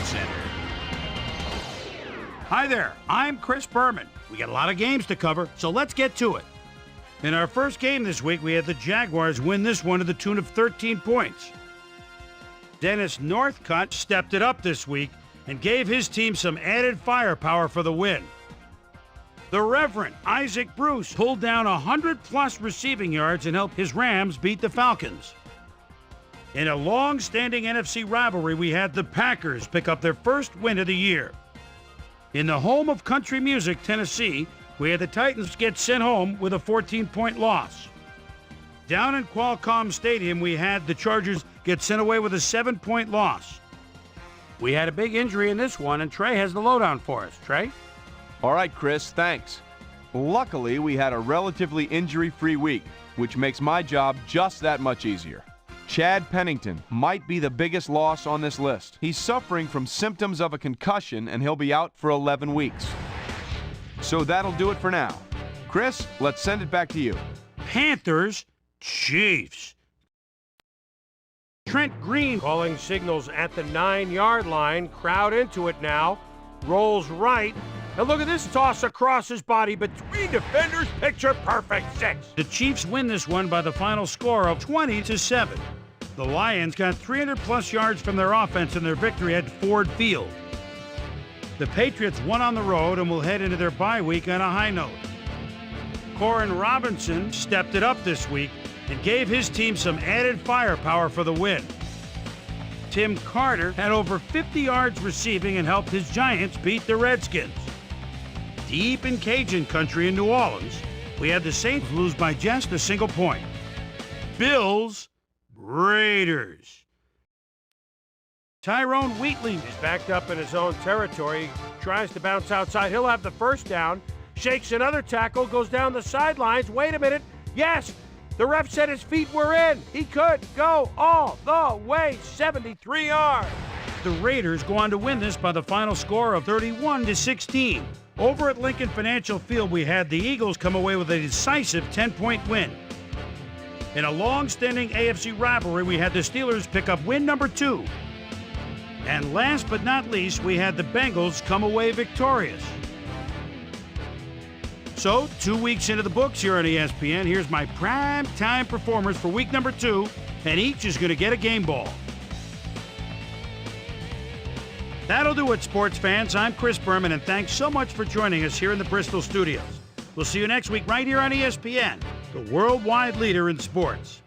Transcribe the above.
Center. Hi there, I'm Chris Berman. We got a lot of games to cover, so let's get to it. In our first game this week, we had the Jaguars win this one to the tune of 13 points. Dennis Northcutt stepped it up this week and gave his team some added firepower for the win. The Reverend Isaac Bruce pulled down 100-plus receiving yards and helped his Rams beat the Falcons. In a long-standing NFC rivalry, we had the Packers pick up their first win of the year. In the home of country music, Tennessee, we had the Titans get sent home with a 14-point loss. Down in Qualcomm Stadium, we had the Chargers get sent away with a 7-point loss. We had a big injury in this one, and Trey has the lowdown for us. Trey? All right, Chris, thanks. Luckily, we had a relatively injury-free week, which makes my job just that much easier. Chad Pennington might be the biggest loss on this list. He's suffering from symptoms of a concussion, and he'll be out for 11 weeks. So that'll do it for now. Chris, let's send it back to you. Panthers, Chiefs. Trent Green calling signals at the 9-yard line. Crowd into it now. Rolls right. And look at this toss across his body between defenders. Picture perfect 6. The Chiefs win this one by the final score of 20-7. The Lions got 300-plus yards from their offense in their victory at Ford Field. The Patriots won on the road and will head into their bye week on a high note. Corin Robinson stepped it up this week and gave his team some added firepower for the win. Tim Carter had over 50 yards receiving and helped his Giants beat the Redskins. Deep in Cajun country in New Orleans, we had the Saints lose by just a single point. Bills, Raiders. Tyrone Wheatley is backed up in his own territory. Tries to bounce outside. He'll have the first down. Shakes another tackle. Goes down the sidelines. Wait a minute. Yes, the ref said his feet were in. He could go all the way. 73 yards. The Raiders go on to win this by the final score of 31-16. Over at Lincoln Financial Field, we had the Eagles come away with a decisive 10-point win. In a long-standing AFC rivalry, we had the Steelers pick up win number 2. And last but not least, we had the Bengals come away victorious. So, 2 weeks into the books here on ESPN, here's my prime time performers for week number 2, and each is going to get a game ball. That'll do it, sports fans. I'm Chris Berman, and thanks so much for joining us here in the Bristol studios. We'll see you next week right here on ESPN, the worldwide leader in sports.